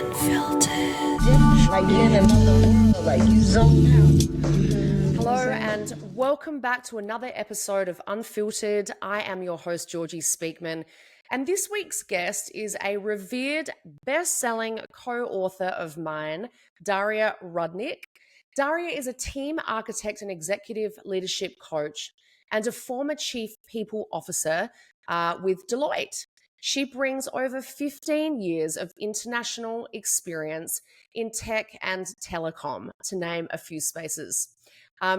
Unfiltered. Like you're in another world, like you zone out. Hello and welcome back to another episode of Unfiltered. I am your host, Georgii Speakman, and this week's guest is a revered best-selling co-author of mine, Daria Rudnik. Daria is a team architect and executive leadership coach and a former chief people officer with Deloitte. She brings over 15 years of international experience in tech and telecom, to name a few spaces.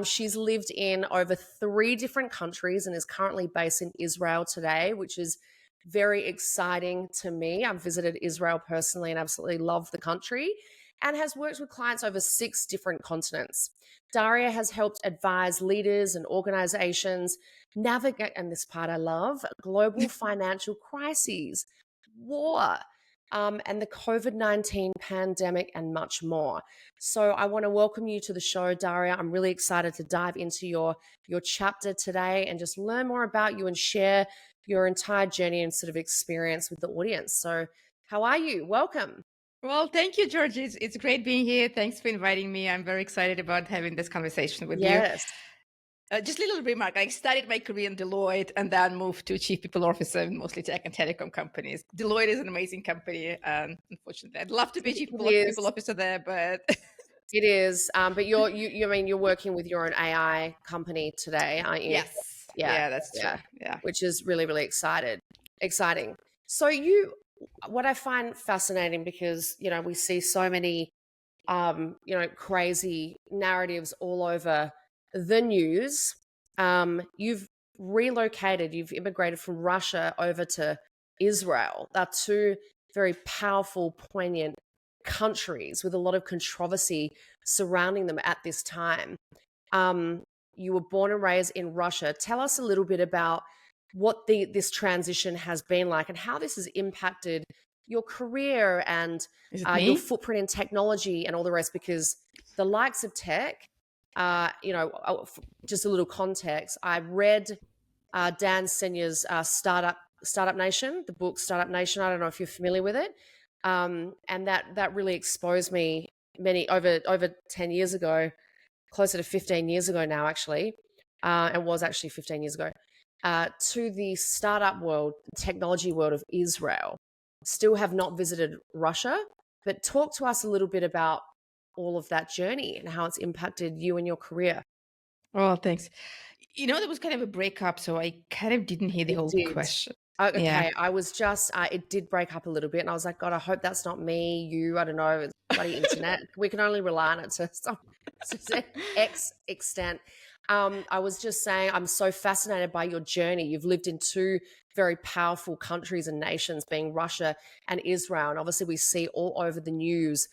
She's lived in over 3 different countries and is currently based in Israel today, which is very exciting to me. I've visited Israel personally and absolutely love the country, and has worked with clients over 6 different continents. Daria has helped advise leaders and organizations navigate, and this part I love, global financial crises, war, and the COVID-19 pandemic, and much more. So I want to welcome you to the show, Daria. I'm really excited to dive into your chapter today and just learn more about you and share your entire journey and sort of experience with the audience. So how are you? Welcome. Well, thank you, Georgie. It's great being here. Thanks for inviting me. I'm very excited about having this conversation with you. Yes. Just a little remark. I started my career in Deloitte and then moved to chief people officer in mostly tech and telecom companies. Deloitte is an amazing company. Unfortunately, I'd love to be chief people officer there, but it is. But you're working with your own AI company today, aren't you? Yes. Yeah, that's true. Yeah. Which is really, really exciting. So what I find fascinating, because, we see so many, crazy narratives all over the news. You've immigrated from Russia over to Israel. They're 2 very powerful, poignant countries with a lot of controversy surrounding them at this time. You were born and raised in Russia. Tell us a little bit about what this transition has been like and how this has impacted your career and your footprint in technology and all the rest, because the likes of tech, just a little context, I read Dan Senya's Startup Nation, the book Startup Nation. I don't know if you're familiar with it. And that really exposed me over 10 years ago, closer to 15 years ago now, actually. It was actually 15 years ago, to the startup world, technology world of Israel. Still have not visited Russia, but talk to us a little bit about all of that journey and how it's impacted you and your career. Oh, thanks. There was kind of a breakup, so I kind of didn't hear the whole question. Okay, yeah. I was just, it did break up a little bit, and I was like, God, I hope that's not me, I don't know, it's bloody internet. We can only rely on it to some extent. I was just saying, I'm so fascinated by your journey. You've lived in 2 very powerful countries and nations, being Russia and Israel. And obviously we see all over the news,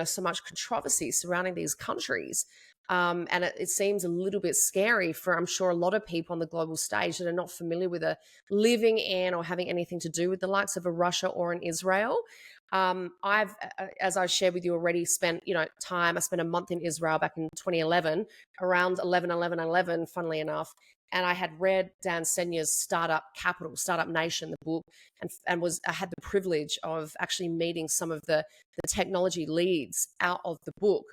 so much controversy surrounding these countries. And it seems a little bit scary for, I'm sure, a lot of people on the global stage that are not familiar with living in or having anything to do with the likes of a Russia or an Israel. I've, as I shared with you already, spent, time. I spent a month in Israel back in 2011, around 11/11/11, funnily enough. And I had read Dan Senya's Startup Nation, the book, and I had the privilege of actually meeting some of the technology leads out of the book,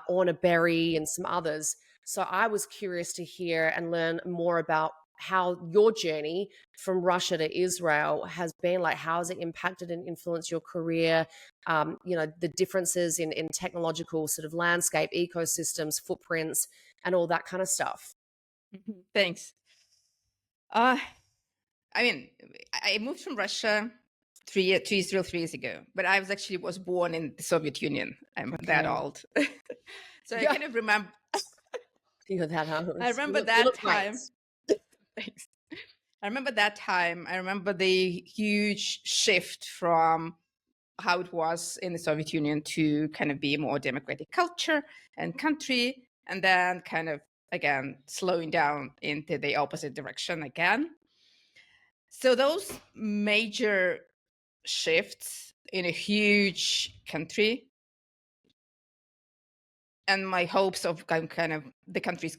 Orna Berry and some others. So I was curious to hear and learn more about how your journey from Russia to Israel has been. How has it impacted and influenced your career? The differences in technological sort of landscape, ecosystems, footprints, and all that kind of stuff. Thanks. I moved from Russia to Israel 3 years ago, but I was born in the Soviet Union. I'm that old. So I kind of remember. You're that old. I remember that time. Thanks. I remember that time. I remember the huge shift from how it was in the Soviet Union to kind of be a more democratic culture and country, and then kind of, again, slowing down into the opposite direction again. So those major shifts in a huge country, and my hopes of kind of the country's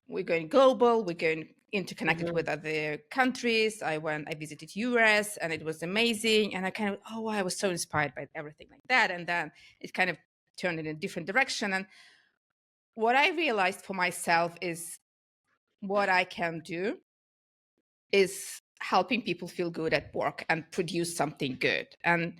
we're going global, we're going interconnected with other countries. I visited US, and it was amazing. And I kind of, I was so inspired by everything like that. And then it kind of turned in a different direction. And what I realized for myself is what I can do is helping people feel good at work and produce something good. And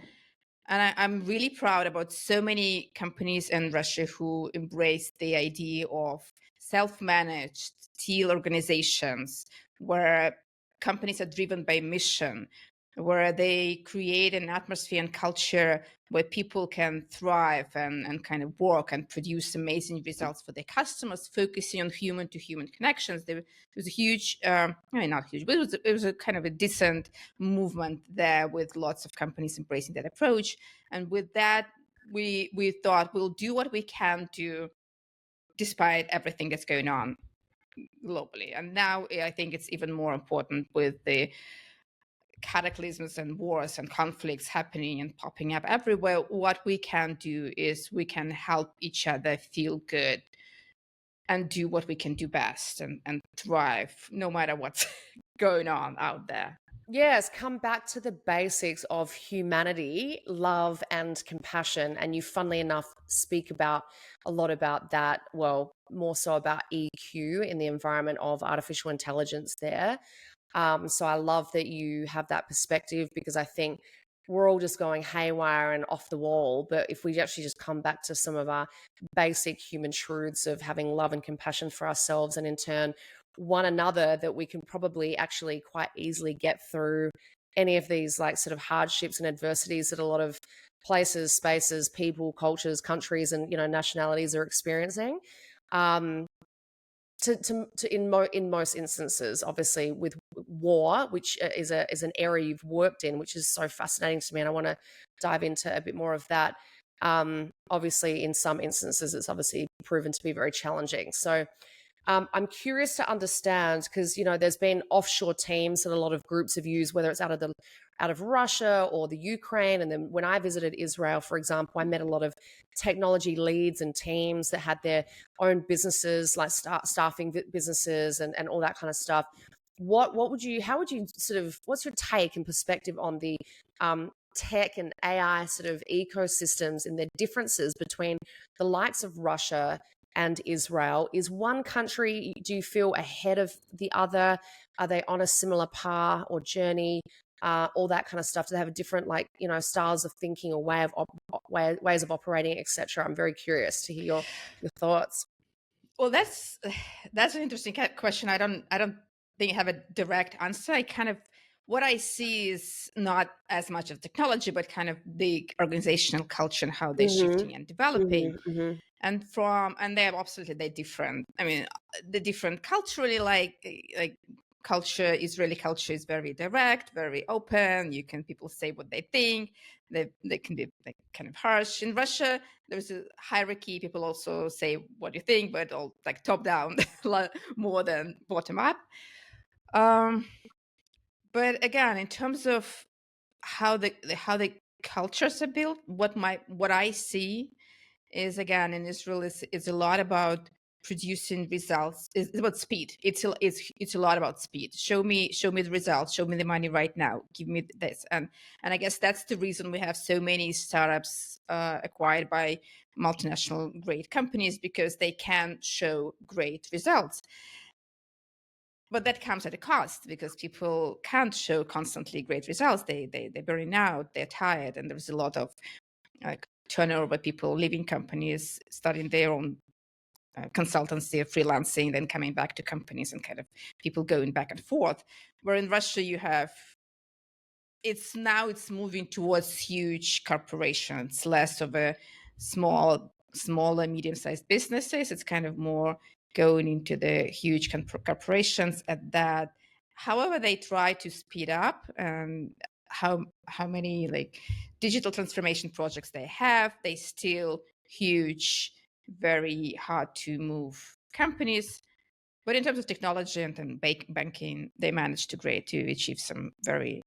I'm really proud about so many companies in Russia who embrace the idea of self-managed teal organizations, where companies are driven by mission, where they create an atmosphere and culture where people can thrive and kind of work and produce amazing results for their customers, focusing on human-to-human connections. There was a huge, not huge, but it was a kind of a decent movement there with lots of companies embracing that approach. And with that, we thought we'll do what we can do despite everything that's going on globally. And now I think it's even more important with the cataclysms and wars and conflicts happening and popping up everywhere. What we can do is we can help each other feel good and do what we can do best and thrive no matter what's going on out there. Yes, come back to the basics of humanity, love, and compassion. And you, funnily enough, speak about a lot about that. Well, more so about EQ in the environment of artificial intelligence there. So I love that you have that perspective, because I think we're all just going haywire and off the wall. But if we actually just come back to some of our basic human truths of having love and compassion for ourselves, and in turn one another, that we can probably actually quite easily get through any of these like sort of hardships and adversities that a lot of places, spaces, people, cultures, countries, and nationalities are experiencing. In most instances, obviously with war, which is an area you've worked in, which is so fascinating to me, and I want to dive into a bit more of that. Obviously, in some instances, it's obviously proven to be very challenging. So I'm curious to understand, because there's been offshore teams that a lot of groups have used, whether it's out of Russia or the Ukraine. And then when I visited Israel, for example, I met a lot of technology leads and teams that had their own businesses, like staffing businesses and all that kind of stuff. How would you what's your take and perspective on the tech and AI sort of ecosystems and the differences between the likes of Russia and Israel? Is one country, do you feel, ahead of the other? Are they on a similar path or journey? All that kind of stuff. Do they have a different, styles of thinking or ways of operating, etc.? I'm very curious to hear your thoughts. Well, that's an interesting question. I don't think I have a direct answer. What I see is not as much of technology, but kind of the organizational culture and how they're shifting and developing. And they're different. I mean, they're different culturally, like Israeli culture is very direct, very open. People say what they think. They can be kind of harsh. In Russia, there's a hierarchy. People also say what you think, but all like top down more than bottom up. But again, in terms of how the cultures are built, what I see is, again, in Israel is a lot about producing results. It's about speed. It's a lot about speed. Show me the results. Show me the money right now. Give me this. And I guess that's the reason we have so many startups acquired by multinational great companies, because they can show great results. But that comes at a cost, because people can't show constantly great results. They're burning out. They're tired, and there's a lot of turnover, people leaving companies, starting their own consultancy, freelancing, then coming back to companies, and kind of people going back and forth. Where in Russia you have, it's moving towards huge corporations, less of a smaller, medium-sized businesses. It's kind of more going into the huge corporations at that. However, they try to speed up how many digital transformation projects they have. They still huge, very hard to move companies. But in terms of technology and banking, they managed to achieve some very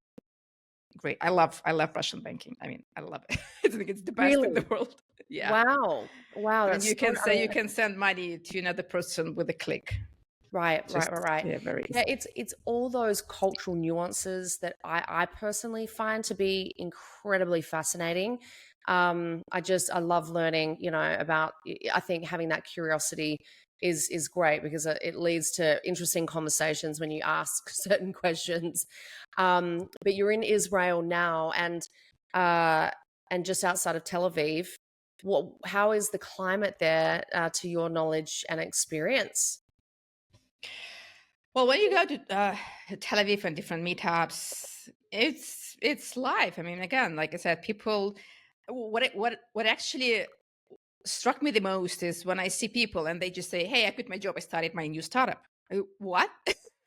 great. I love Russian banking. I mean, I love it. I think it's the best in the world. Yeah. Wow. And you can send money to another person with a click. Right, Just right. yeah, very Yeah, easy. it's all those cultural nuances that I personally find to be incredibly fascinating. I love learning, about. I think having that curiosity is great because it leads to interesting conversations when you ask certain questions. But you're in Israel now, uh, and just outside of Tel Aviv. How is the climate there, to your knowledge and experience? Well, when you go to Tel Aviv and different meetups, it's live. I mean, again, like I said, people. What actually struck me the most is when I see people and they just say, "Hey, I quit my job. I started my new startup." What?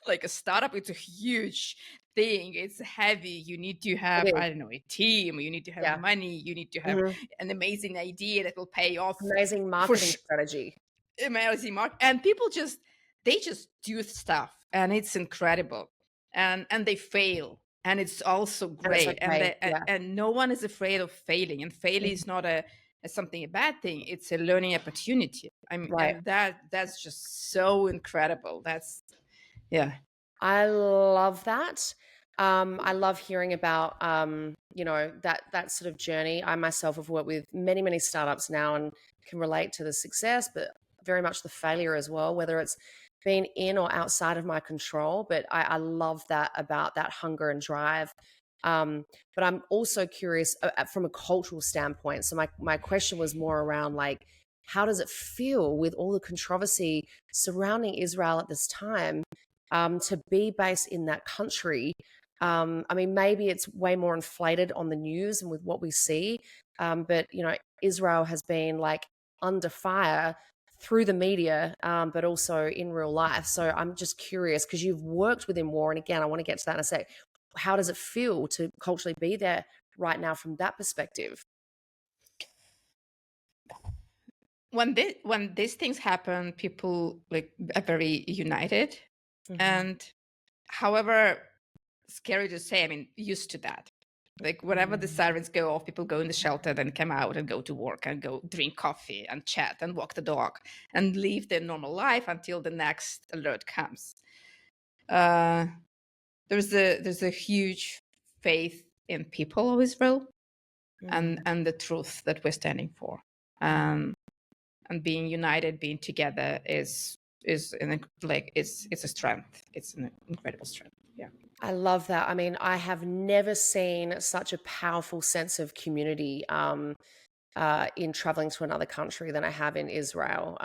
Like a startup? It's a huge thing. It's heavy. You need to have, It is, I don't know, a team. You need to have yeah. money. You need to have Mhm. an amazing idea that will pay off Amazing for marketing strategy, amazing mark. And people just they just do stuff, and it's incredible. And they fail, and it's also and it's great. And okay. Yeah. and no one is afraid of failing. And failing Mhm. is not a bad thing. It's a learning opportunity. Right. And that's just so incredible. That's yeah. I love that. I love hearing about that sort of journey. I myself have worked with many, many startups now and can relate to the success, but very much the failure as well, whether it's been in or outside of my control. But I love that about that hunger and drive. But I'm also curious from a cultural standpoint. So my question was more around like, how does it feel with all the controversy surrounding Israel at this time? To be based in that country. I mean, maybe it's way more inflated on the news and with what we see, but Israel has been like under fire through the media, but also in real life. So I'm just curious because you've worked within war, and again, I want to get to that in a sec. How does it feel to culturally be there right now from that perspective? When these things happen, people like are very united. Mhm. And however scary to say, I mean, used to that. Like whenever the Mm. sirens go off, people go in the shelter, then come out and go to work and go drink coffee and chat and walk the dog and live their normal life until the next alert comes. Uh, there's a huge faith in people of Israel Mm. and the truth that we're standing for. And being united, being together it's a strength. It's an incredible strength. Yeah. I love that. I mean, I have never seen such a powerful sense of community in traveling to another country than I have in Israel.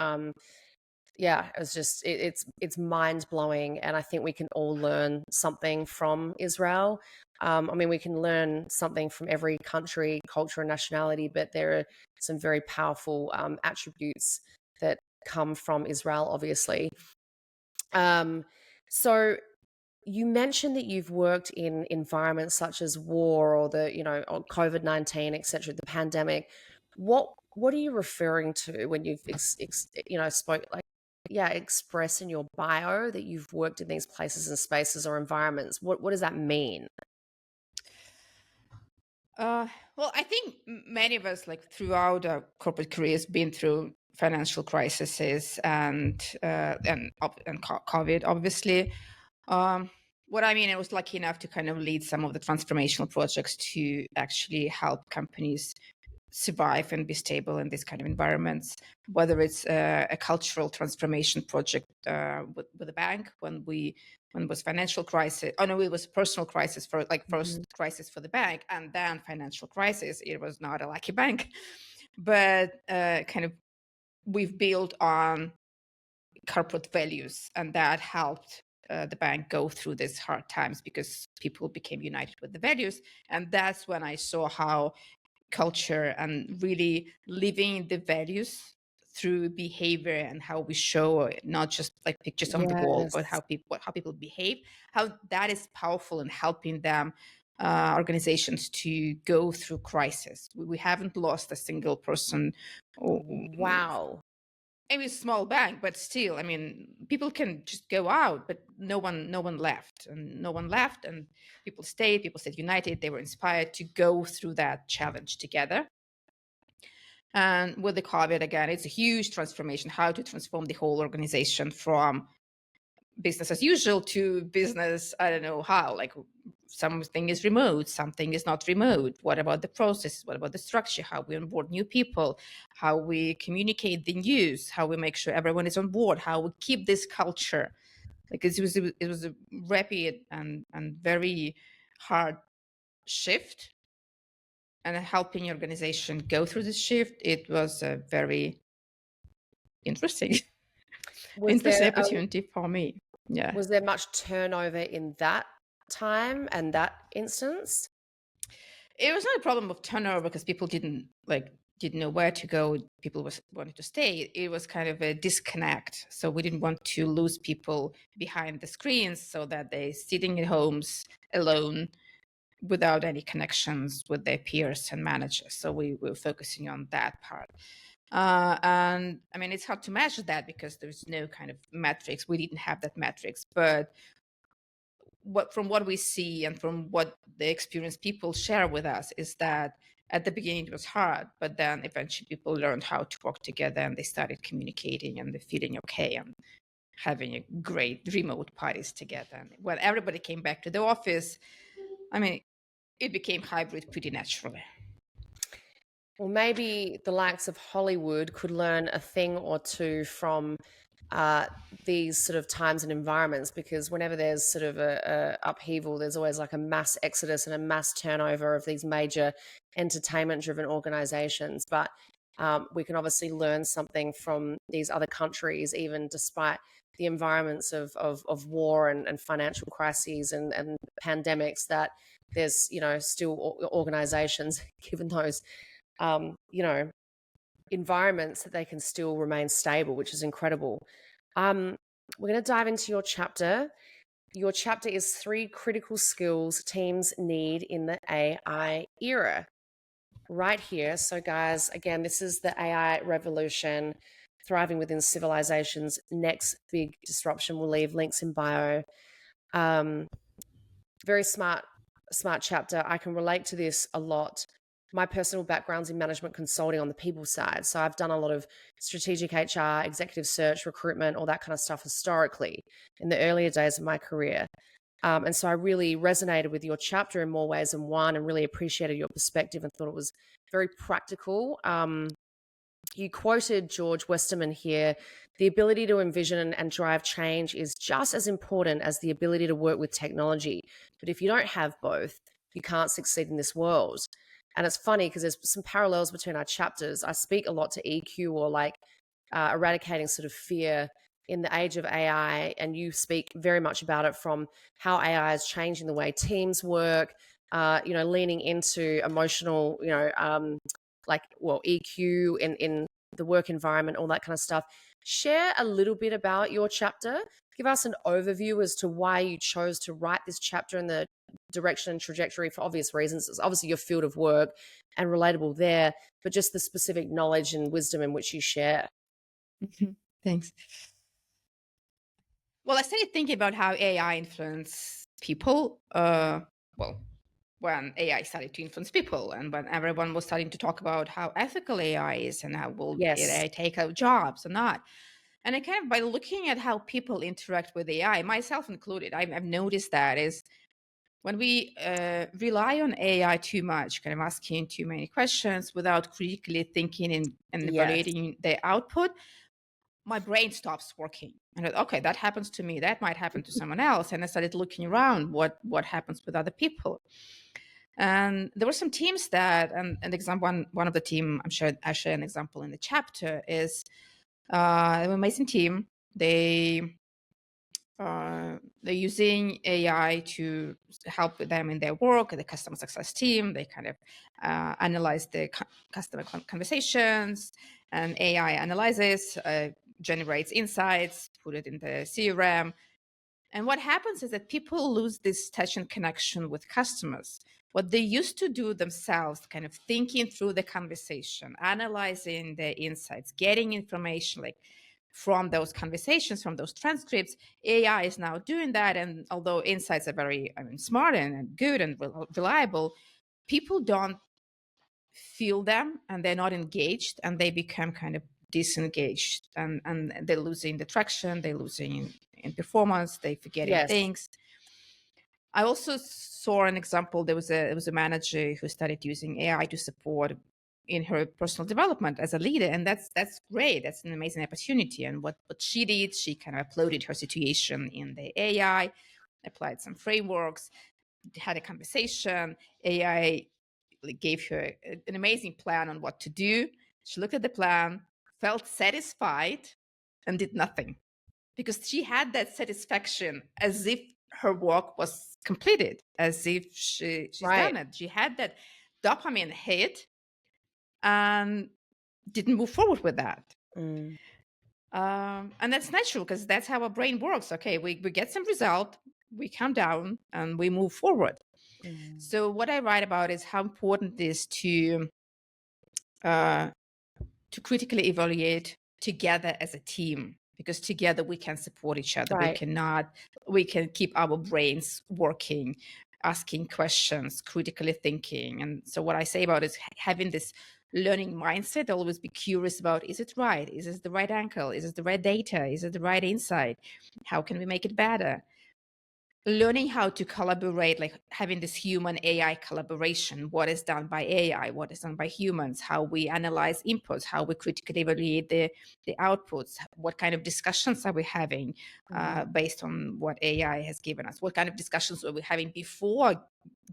Yeah, it's mind blowing, and I think we can all learn something from Israel. I mean, we can learn something from every country, culture, and nationality, but there are some very powerful attributes that come from Israel, obviously. Um, so you mentioned that you've worked in environments such as war or or COVID-19, etc., the pandemic. What are you referring to when you've spoke like yeah express in your bio that you've worked in these places and spaces or environments? What does that mean? Well, I think many of us, like throughout our corporate careers, been through financial crises and COVID, obviously. Um, what I mean, I was lucky enough to kind of lead some of the transformational projects to actually help companies survive and be stable in these kind of environments. Whether it's a cultural transformation project with a bank when it was financial crisis. Oh no, it was personal crisis for like first Mhm. crisis for the bank, and then financial crisis. It was not a lucky bank, but kind of we've built on corporate values, and that helped the bank go through these hard times because people became united with the values. And that's when I saw how culture and really living the values through behavior and how we show not just like pictures on the wall, but Yes. how people behave, how that is powerful in helping them organizations to go through crisis. We haven't lost a single person. Or, Wow. maybe a small bank, but still, I mean, people can just go out, but no one left, and no one left, and people stayed. People stayed united. They were inspired to go through that challenge together. And with the COVID again, it's a huge transformation. How to transform the whole organization from business as usual to business, I don't know how, like something is remote, something is not remote. What about the process? What about the structure? How we onboard new people, how we communicate the news, how we make sure everyone is on board, how we keep this culture. Like it was a rapid and very hard shift, and helping your organization go through this shift. It was a very interesting interesting opportunity for me. Yeah. Was there much turnover in that time and that instance? It was not a problem of turnover because people didn't know where to go. People wanted to stay. It was kind of a disconnect. So we didn't want to lose people behind the screens so that they're sitting in homes alone without any connections with their peers and managers. So we were focusing on that part. And I mean, it's hard to measure that because there's no kind of metrics. We didn't have that metrics, but from what we see and from what the experienced people share with us is that at the beginning it was hard, but then eventually people learned how to work together and they started communicating and they're feeling okay and having a great remote parties together. And when everybody came back to the office, I mean, it became hybrid pretty naturally. Well, maybe the likes of Hollywood could learn a thing or two from these sort of times and environments, because whenever there's sort of a upheaval, there's always like a mass exodus and a mass turnover of these major entertainment-driven organizations. But we can obviously learn something from these other countries, even despite the environments of war and financial crises and pandemics, that there's, still organizations, given those environments, that they can still remain stable, which is incredible. We're going to dive into your chapter. Your chapter is 3 critical skills teams need in the AI era. Right here. So guys, again, this is the AI revolution, thriving within civilization's next big disruption. We'll leave links in bio. Very smart chapter. I can relate to this a lot. My personal background's in management consulting on the people side. So I've done a lot of strategic HR, executive search, recruitment, all that kind of stuff historically in the earlier days of my career. And so I really resonated with your chapter in more ways than one and really appreciated your perspective and thought it was very practical. You quoted George Westerman here. The ability to envision and drive change is just as important as the ability to work with technology. But if you don't have both, you can't succeed in this world. And it's funny because there's some parallels between our chapters. I speak a lot to EQ, or like eradicating sort of fear in the age of AI. And you speak very much about it from how AI is changing the way teams work, leaning into emotional, EQ in the work environment, all that kind of stuff. Share a little bit about your chapter. Give us an overview as to why you chose to write this chapter and the direction and trajectory, for obvious reasons. It's obviously your field of work and relatable there, but just the specific knowledge and wisdom in which you share. Thanks. Well, I started thinking about how AI influences people. When AI started to influence people and when everyone was starting to talk about how ethical AI is and how will AI take out jobs or not. And I kind of, by looking at how people interact with AI, myself included, I've noticed that is when we rely on AI too much, kind of asking too many questions without critically thinking and evaluating the output, my brain stops working. And okay, that happens to me. That might happen to someone else. And I started looking around what happens with other people. And there were some teams that, and an example, one of the team, I'm sure I share an example in the chapter, is an amazing team. They're using AI to help them in their work. The customer success team, they kind of analyze the customer conversations, and AI analyzes, generates insights, put it in the CRM. And what happens is that people lose this touch and connection with customers. What they used to do themselves, kind of thinking through the conversation, analyzing the insights, getting information like from those conversations, from those transcripts, AI is now doing that. And although insights are very smart and good and reliable, people don't feel them and they're not engaged and they become kind of disengaged and they're losing the traction, they're losing in performance, they forgetting Yes. things. I also saw an example. There was a manager who started using AI to support in her personal development as a leader, and that's great. That's an amazing opportunity. And what she did, she kind of uploaded her situation in the AI, applied some frameworks, had a conversation. AI gave her an amazing plan on what to do. She looked at the plan, felt satisfied, and did nothing, because she had that satisfaction as if her work was completed, as if she's Right. done it. She had that dopamine hit and didn't move forward with that. Mm. And that's natural, because that's how our brain works. Okay, we get some result, we calm down, and we move forward. Mm. So what I write about is how important it is to critically evaluate together as a team, because together we can support each other. Right. We can keep our brains working, asking questions, critically thinking. And so what I say about is having this learning mindset, always be curious about, is it right? Is it the right angle? Is it the right data? Is it the right insight? How can we make it better? Learning how to collaborate, like having this human AI collaboration, what is done by AI, what is done by humans, how we analyze inputs, how we critically evaluate the outputs, what kind of discussions are we having based on what AI has given us, what kind of discussions are we having before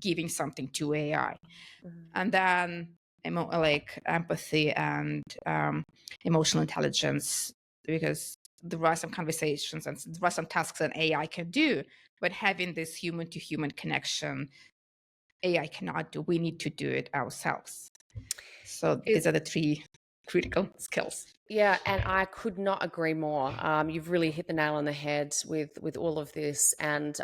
giving something to AI. And then like empathy and emotional intelligence, because there are some conversations and there are some tasks that AI can do, but having this human to human connection, AI cannot do. We need to do it ourselves. So these are the 3 critical skills. Yeah, and I could not agree more. You've really hit the nail on the head with all of this, and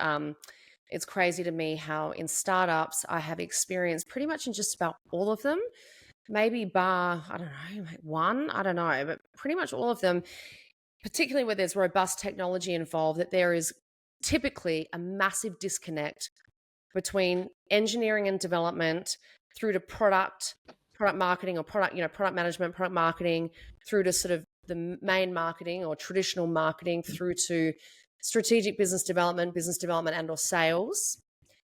it's crazy to me how in startups I have experienced pretty much in just about all of them, maybe bar, I don't know, like one, I don't know, but pretty much all of them, particularly where there's robust technology involved, that there is typically a massive disconnect between engineering and development through to product marketing, or product management, product marketing, through to sort of the main marketing or traditional marketing, through to strategic business development and or sales.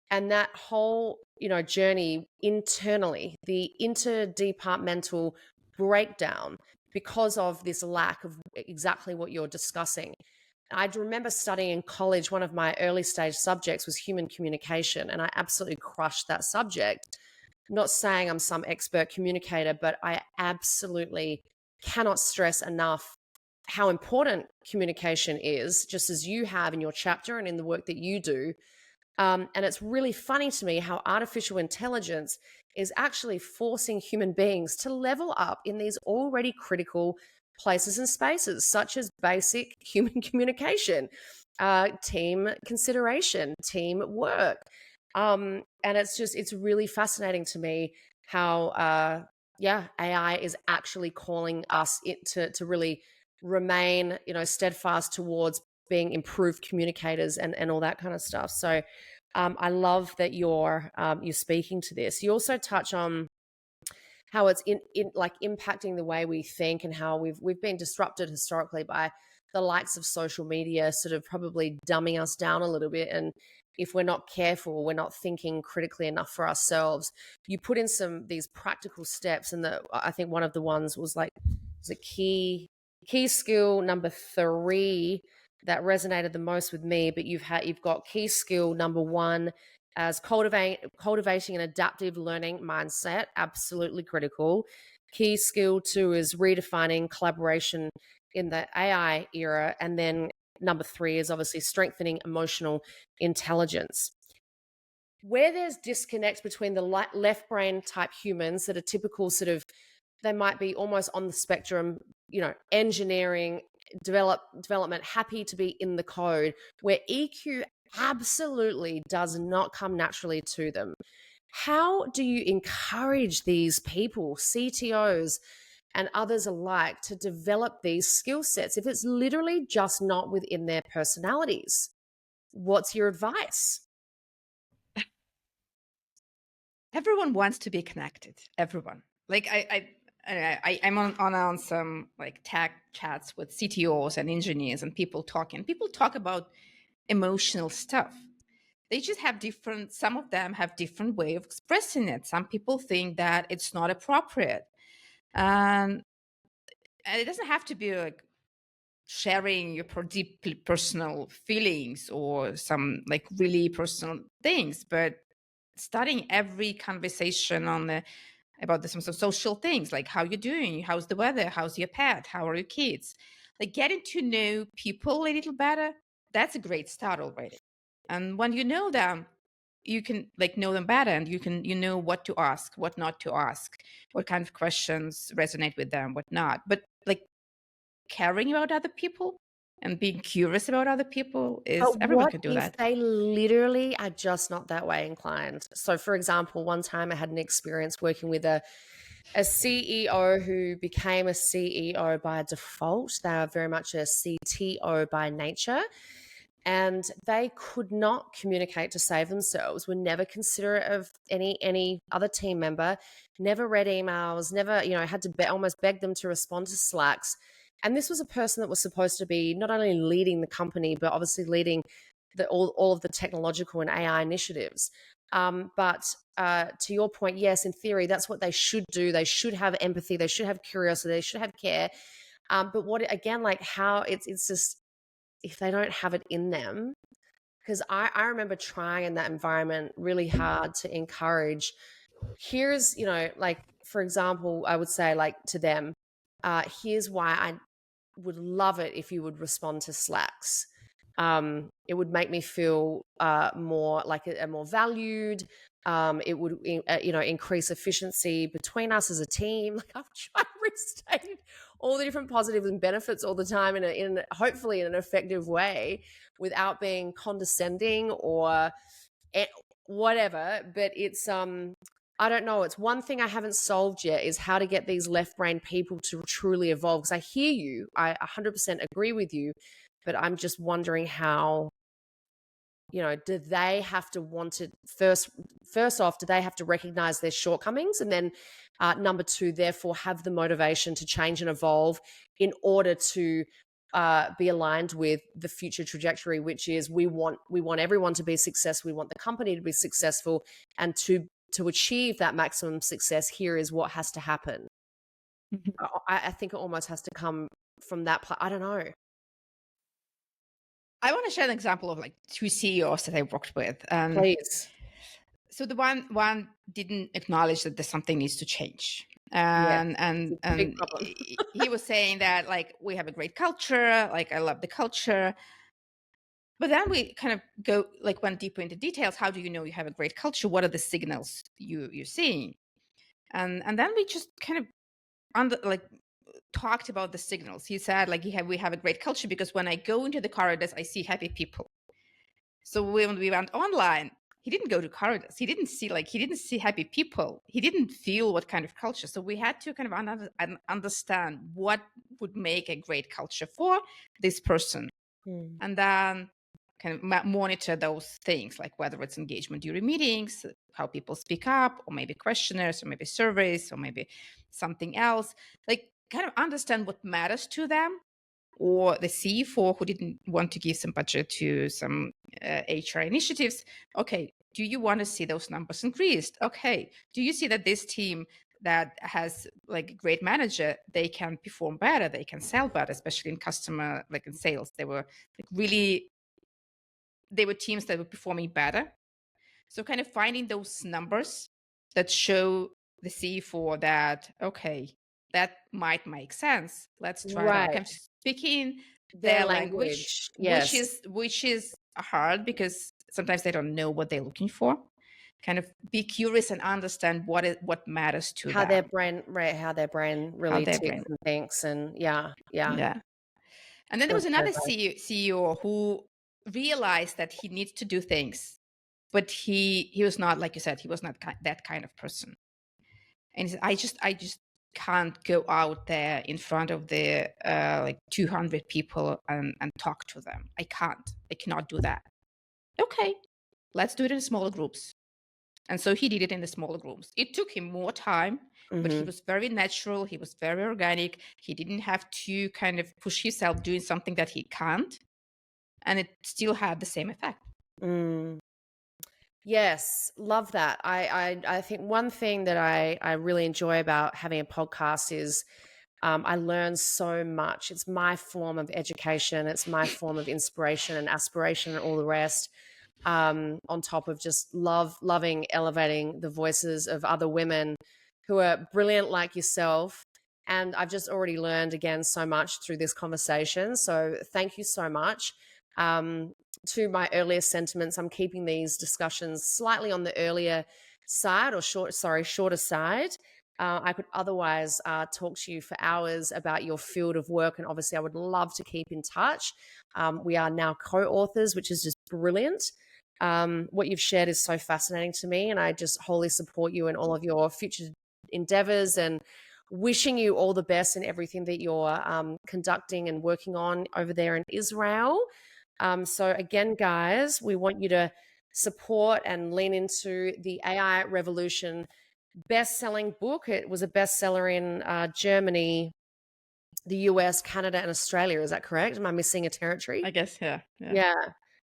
And that whole, journey internally, the interdepartmental breakdown because of this lack of exactly what you're discussing. I remember studying in college, one of my early stage subjects was human communication, and I absolutely crushed that subject. I'm not saying I'm some expert communicator, but I absolutely cannot stress enough how important communication is, just as you have in your chapter and in the work that you do. And it's really funny to me how artificial intelligence is actually forcing human beings to level up in these already critical places and spaces, such as basic human communication, team consideration, teamwork. And it's really fascinating to me how, AI is actually calling us to really remain, steadfast towards being improved communicators and all that kind of stuff. So I love that you're speaking to this. You also touch on how it's in like impacting the way we think, and how we've been disrupted historically by the likes of social media, sort of probably dumbing us down a little bit. And if we're not careful, we're not thinking critically enough for ourselves. You put in these practical steps, and I think one of the ones was a key skill number 3 that resonated the most with me. But you've got key skill number 1 as cultivating an adaptive learning mindset, absolutely critical. Key skill 2 is redefining collaboration in the AI era, and then number 3 is obviously strengthening emotional intelligence. Where there's disconnect between the left brain type humans that are typical sort of, they might be almost on the spectrum, engineering, development, happy to be in the code, where EQ absolutely does not come naturally to them. How do you encourage these people, CTOs and others alike, to develop these skill sets if it's literally just not within their personalities? What's your advice? Everyone wants to be connected. Everyone. Like I'm on some like tech chats with CTOs and engineers and people talking. People talk about emotional stuff. They just have different, some of them have different way of expressing it. Some people think that it's not appropriate. And it doesn't have to be like sharing your deeply personal feelings or some like really personal things, but starting every conversation on the about some social things like how you're doing, how's the weather, how's your pet, how are your kids, like getting to know people a little better. That's a great start already. And when you know them, you can like know them better, and you know what to ask, what not to ask, what kind of questions resonate with them, what not. But like caring about other people and being curious about other people is, But everyone what can do if that. they literally are just not that way inclined? So, for example, one time I had an experience working with a CEO who became a CEO by default. They are very much a CTO by nature. And they could not communicate to save themselves, were never considerate of any other team member, never read emails, never, had to almost beg them to respond to Slacks. And this was a person that was supposed to be not only leading the company, but obviously leading all of the technological and AI initiatives. But to your point, yes, in theory, that's what they should do. They should have empathy. They should have curiosity. They should have care. But what, again, like how it's just, if they don't have it in them, because I remember trying in that environment really hard to encourage, here's, like, for example, I would say like to them, here's why I would love it if you would respond to Slacks. It would make me feel more like a more valued. It would, increase efficiency between us as a team. Like, I've tried to restate all the different positives and benefits all the time in hopefully in an effective way, without being condescending or whatever. But it's I don't know. It's one thing I haven't solved yet, is how to get these left brain people to truly evolve. Because I hear you, I 100% agree with you, but I'm just wondering how, do they have to want it first off, do they have to recognize their shortcomings? And then number two, therefore have the motivation to change and evolve in order to be aligned with the future trajectory, which is we want everyone to be successful. We want the company to be successful, and to achieve that maximum success, here is what has to happen. I think it almost has to come from that I don't know. I want to share an example of like two CEOs that I worked with. Please. So the one didn't acknowledge that there's something needs to change. Big And problem. he was saying that like, we have a great culture, like I love the culture. But then we kind of went deeper into details. How do you know you have a great culture? What are the signals you're seeing? And then we just kind of talked about the signals. He said like we have a great culture because when I go into the corridors, I see happy people. So when we went online, he didn't go to corridors. He didn't see happy people. He didn't feel what kind of culture. So we had to kind of understand what would make a great culture for this person. And then kind of monitor those things, like whether it's engagement during meetings, how people speak up, or maybe questionnaires, or maybe surveys, or maybe something else. Like kind of understand what matters to them. Or the CFO who didn't want to give some budget to some HR initiatives. Okay, do you want to see those numbers increased? Okay, do you see that this team that has like a great manager, they can perform better, they can sell better, especially in customer, like in sales. They were teams that were performing better. So kind of finding those numbers that show the CFO that, okay, that might make sense. Let's try it out. Kind of speaking their language, yes. which is hard because sometimes they don't know what they're looking for. Kind of be curious and understand what matters to how them. How their brain really ticks and thinks, and yeah. And then there was another CEO who realized that he needs to do things, but he was not, like you said, he was not that kind of person. And he said, I just can't go out there in front of the like 200 people and talk to them. I cannot do that. Okay, let's do it in smaller groups. And so he did it in the smaller groups. It took him more time but he was very natural. He was very organic. He didn't have to kind of push himself doing something that he can't. And it still had the same effect. Yes, love that. I think one thing that I really enjoy about having a podcast is I learn so much. It's my form of education. It's my form of inspiration and aspiration and all the rest. On top of just loving, elevating the voices of other women who are brilliant like yourself. And I've just already learned again so much through this conversation. So thank you so much. To my earlier sentiments, I'm keeping these discussions slightly on the earlier side or shorter side. I could otherwise talk to you for hours about your field of work, and obviously I would love to keep in touch. We are now co-authors, which is just brilliant. What you've shared is so fascinating to me, and I just wholly support you in all of your future endeavors and wishing you all the best in everything that you're conducting and working on over there in Israel. So again, guys, we want you to support and lean into the AI Revolution best-selling book. It was a bestseller in Germany, the US, Canada, and Australia. Is that correct? Am I missing a territory? I guess, yeah. Yeah.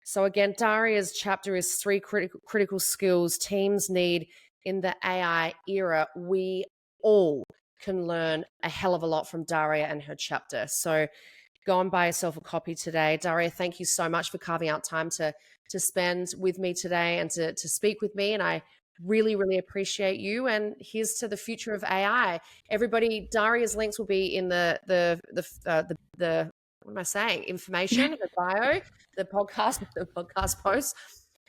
So again, Daria's chapter is 3 critical skills teams need in the AI era. We all can learn a hell of a lot from Daria and her chapter. So go and buy yourself a copy today. Daria, thank you so much for carving out time to spend with me today and to speak with me. And I really, really appreciate you. And here's to the future of AI. Everybody, Daria's links will be in the what am I saying? Information, the bio, the podcast posts.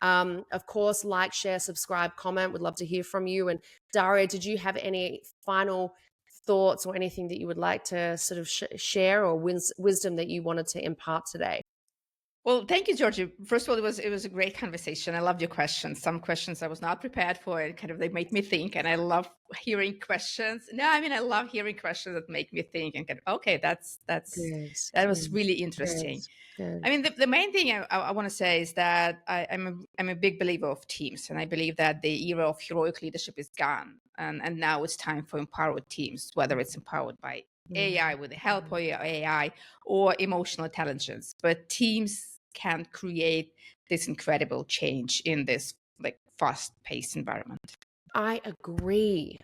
Of course, like, share, subscribe, comment. Would love to hear from you. And Daria, did you have any final thoughts or anything that you would like to sort of share or wisdom that you wanted to impart today? Well, thank you, Georgie. First of all, it was a great conversation. I loved your questions. Some questions I was not prepared for, and kind of they made me think. And I love hearing questions. No, I mean, I love hearing questions that make me think and kind of, okay, that was really interesting. Good. I mean, the main thing I want to say is that I'm a big believer of teams, and I believe that the era of heroic leadership is gone, and now it's time for empowered teams, whether it's empowered by AI with the help of AI or emotional intelligence. But teams can create this incredible change in this like fast-paced environment. I agree.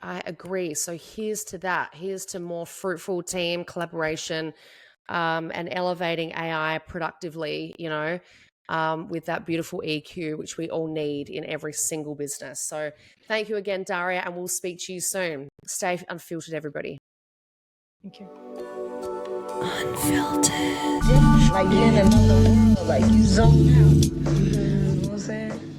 So here's to that. Here's to more fruitful team collaboration and elevating AI productively, with that beautiful EQ, which we all need in every single business. So thank you again, Daria, and we'll speak to you soon. Stay unfiltered, everybody. Thank you. Unfiltered. Like you're in another world, like you zone out. You know what I'm saying?